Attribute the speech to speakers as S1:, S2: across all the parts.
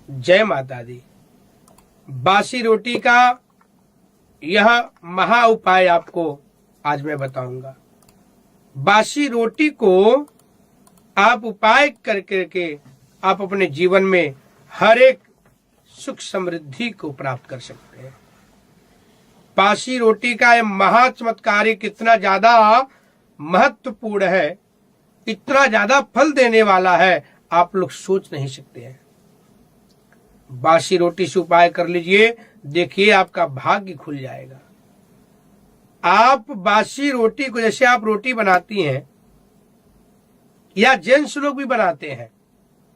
S1: जय माता दी। बासी रोटी का यह महा उपाय आपको आज मैं बताऊंगा। बासी रोटी को आप उपाय कर करके आप अपने जीवन में हर एक सुख समृद्धि को प्राप्त कर सकते हैं। बासी रोटी का यह महा चमत्कारी कितना ज्यादा महत्वपूर्ण है, इतना ज्यादा फल देने वाला है, आप लोग सोच नहीं सकते हैं। बासी रोटी से उपाय कर लीजिए, देखिए आपका भाग्य खुल जाएगा। आप बासी रोटी को, जैसे आप रोटी बनाती हैं या जेंट्स लोग भी बनाते हैं,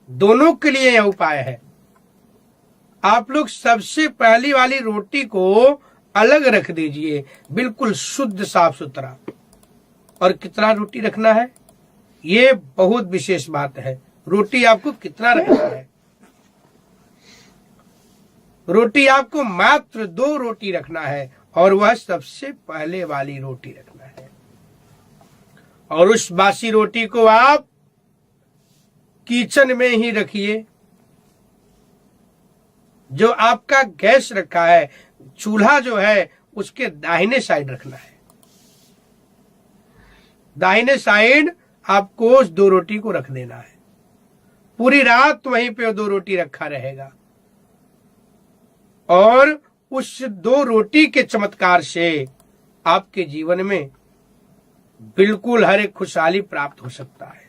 S1: दोनों के लिए यह उपाय है। आप लोग सबसे पहली वाली रोटी को अलग रख दीजिए, बिल्कुल शुद्ध साफ सुथरा। और कितना रोटी रखना है, ये बहुत विशेष बात है। रोटी आपको कितना रखना है? रोटी आपको मात्र 2 रोटी रखना है, और वह सबसे पहले वाली रोटी रखना है। और उस बासी रोटी को आप किचन में ही रखिए। जो आपका गैस रखा है, चूल्हा जो है, उसके दाहिने साइड रखना है। दाहिने साइड आपको उस 2 रोटी को रख देना है। पूरी रात वहीं पे 2 रोटी रखा रहेगा, और उस 2 रोटी के चमत्कार से आपके जीवन में बिल्कुल हर एक खुशहाली प्राप्त हो सकता है।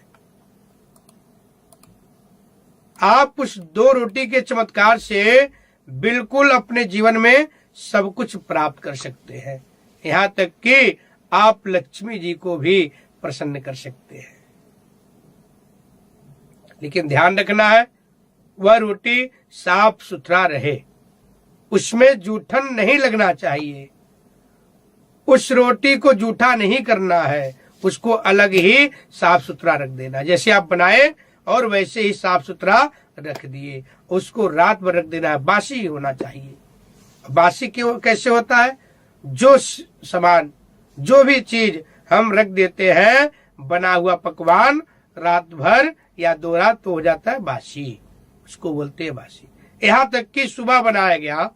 S1: आप उस 2 रोटी के चमत्कार से बिल्कुल अपने जीवन में सब कुछ प्राप्त कर सकते हैं। यहां तक कि आप लक्ष्मी जी को भी प्रसन्न कर सकते हैं। लेकिन ध्यान रखना है, वह रोटी साफ सुथरा रहे, उसमें जूठन नहीं लगना चाहिए। उस रोटी को जूठा नहीं करना है, उसको अलग ही साफ सुथरा रख देना। जैसे आप बनाए और वैसे ही साफ सुथरा रख दिए, उसको रात भर रख देना है। बासी होना चाहिए। बासी क्यों कैसे होता है? जो सामान, जो भी चीज हम रख देते हैं, बना हुआ पकवान, रात भर या 2 रात तो हो जाता है बासी, उसको बोलते हैं बासी। यहाँ तक कि सुबह बनाया गया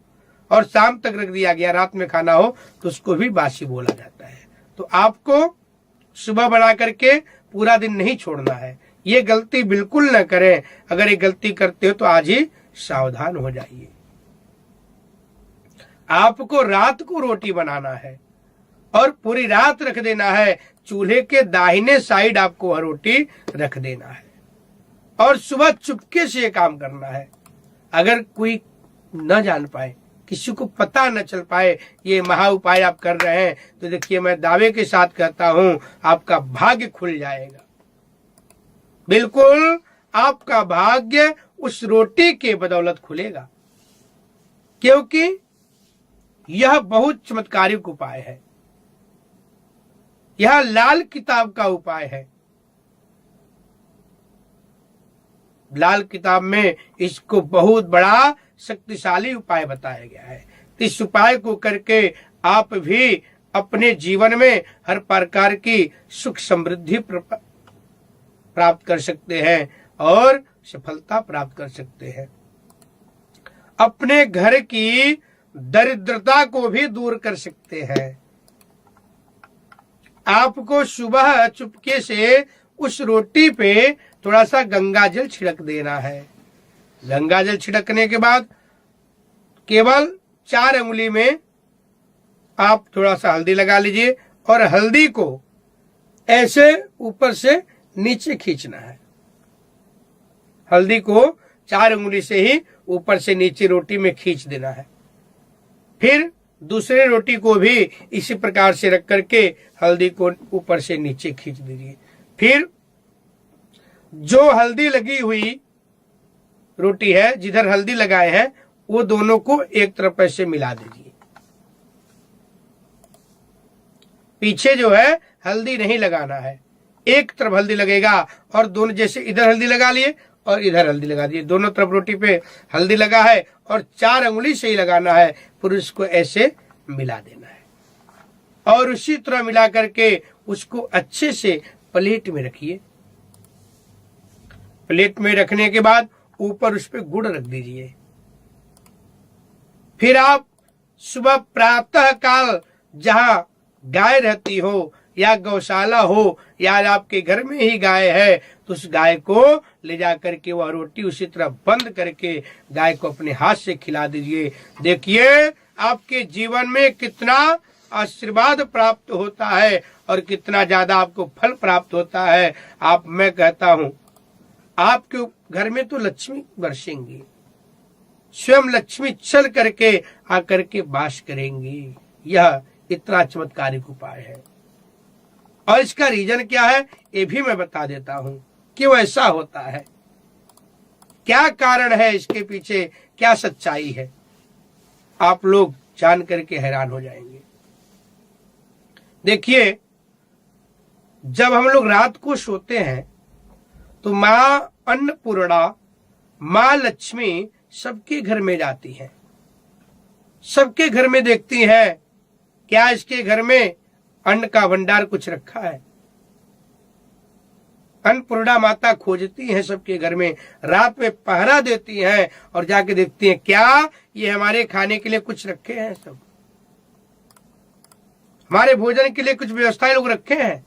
S1: और शाम तक रख दिया गया, रात में खाना हो तो उसको भी बासी बोला जाता है। तो आपको सुबह बना करके पूरा दिन नहीं छोड़ना है। ये गलती बिल्कुल न करें। अगर ये गलती करते हो तो आज ही सावधान हो जाइए। आपको रात को रोटी बनाना है और पूरी रात रख देना है। चूल्हे के दाहिने साइड आपको वह रोटी रख देना है, और सुबह चुपके से ये काम करना है। अगर कोई न जान पाए, किसी को पता न चल पाए ये महा उपाय आप कर रहे हैं, तो देखिए मैं दावे के साथ कहता हूं, आपका भाग्य खुल जाएगा। बिल्कुल आपका भाग्य उस रोटी के बदौलत खुलेगा, क्योंकि यह बहुत चमत्कारिक उपाय है। यह लाल किताब का उपाय है। लाल किताब में इसको बहुत बड़ा शक्तिशाली उपाय बताया गया है। तो इस उपाय को करके आप भी अपने जीवन में हर प्रकार की सुख समृद्धि प्राप्त कर सकते हैं और सफलता प्राप्त कर सकते हैं। अपने घर की दरिद्रता को भी दूर कर सकते हैं। आपको सुबह चुपके से उस रोटी पे थोड़ा सा गंगा जल छिड़क देना है। गंगा जल छिड़कने के बाद केवल 4 अंगुली में आप थोड़ा सा हल्दी लगा लीजिए, और हल्दी को ऐसे ऊपर से नीचे खींचना है। हल्दी को 4 अंगुली से ही ऊपर से नीचे रोटी में खींच देना है। फिर दूसरे रोटी को भी इसी प्रकार से रख करके हल्दी को ऊपर से नीचे खींच दीजिए। फिर जो हल्दी लगी हुई रोटी है, जिधर हल्दी लगाए हैं, वो दोनों को एक तरफ ऐसे मिला दीजिए। पीछे जो है हल्दी नहीं लगाना है, एक तरफ हल्दी लगेगा, और दोनों जैसे इधर हल्दी लगा लिए और इधर हल्दी लगा दिए, दोनों तरफ रोटी पे हल्दी लगा है और 4 अंगुली से ही लगाना है। फिर उसको ऐसे मिला देना है, और उसी तरह मिला करके उसको अच्छे से प्लेट में रखिए। प्लेट में रखने के बाद ऊपर उस पे गुड़ रख दीजिए। फिर आप सुबह प्रातः काल जहां गाय रहती हो या गौशाला हो या आपके घर में ही गाय है तो उस गाय को ले जा करके वह रोटी उसी तरह बंद करके गाय को अपने हाथ से खिला दीजिए। देखिए आपके जीवन में कितना आशीर्वाद प्राप्त होता है और कितना ज्यादा आपको फल प्राप्त होता है। मैं कहता हूं आपके घर में तो लक्ष्मी बरसेंगी, स्वयं लक्ष्मी चल करके आकर के वास करेंगी। यह इतना चमत्कारिक उपाय है और इसका रीजन क्या है ये भी मैं बता देता हूं, क्यों ऐसा होता है, क्या कारण है इसके पीछे, क्या सच्चाई है। आप लोग जान करके हैरान हो जाएंगे। देखिए जब हम लोग रात को सोते हैं तो मां अन्नपूर्णा, मां लक्ष्मी सबके घर में जाती हैं, सबके घर में देखती हैं क्या इसके घर में अन्न का भंडार कुछ रखा है। अन्नपूर्णा माता खोजती हैं सबके घर में, रात में पहरा देती हैं और जाके देखती हैं क्या ये हमारे खाने के लिए कुछ रखे हैं, सब हमारे भोजन के लिए कुछ व्यवस्थाएं लोग रखे हैं।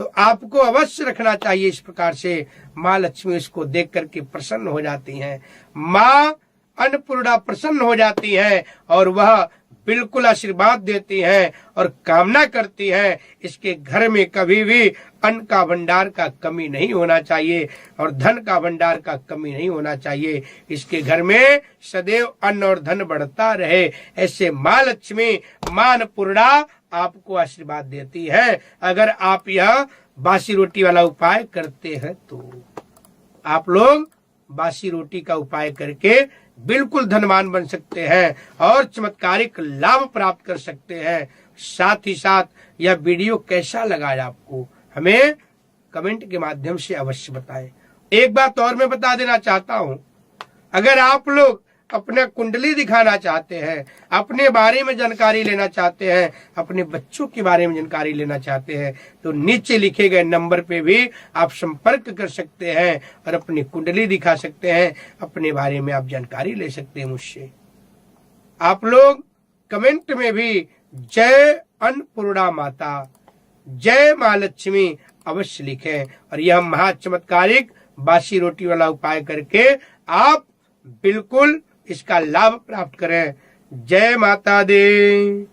S1: तो आपको अवश्य रखना चाहिए इस प्रकार से। माँ लक्ष्मी इसको देख करके प्रसन्न हो जाती हैं, माँ अन्नपूर्णा प्रसन्न हो जाती है और वह बिल्कुल आशीर्वाद देती है और कामना करती है इसके घर में कभी भी अन्न का भंडार का कमी नहीं होना चाहिए और धन का भंडार का कमी नहीं होना चाहिए। इसके घर में सदैव अन्न और धन बढ़ता रहे, ऐसे माँ लक्ष्मी, माँ अन्नपूर्णा आपको आशीर्वाद देती है। अगर आप यह बासी रोटी वाला उपाय करते हैं तो आप लोग बासी रोटी का उपाय करके बिल्कुल धनवान बन सकते हैं और चमत्कारिक लाभ प्राप्त कर सकते हैं। साथ ही साथ यह वीडियो कैसा लगा आपको हमें कमेंट के माध्यम से अवश्य बताएं। एक बात और मैं बता देना चाहता हूं, अगर आप लोग अपना कुंडली दिखाना चाहते हैं, अपने बारे में जानकारी लेना चाहते हैं, अपने बच्चों के बारे में जानकारी लेना चाहते हैं तो नीचे लिखे गए नंबर पे भी आप संपर्क कर सकते हैं और अपनी कुंडली दिखा सकते हैं, अपने बारे में आप जानकारी ले सकते हैं मुझसे। आप लोग कमेंट में भी जय अन्नपूर्णा माता, जय माँ लक्ष्मी अवश्य लिखें और यह महा चमत्कारिक बासी रोटी वाला उपाय करके आप बिल्कुल इसका लाभ प्राप्त करें। जय माता दी।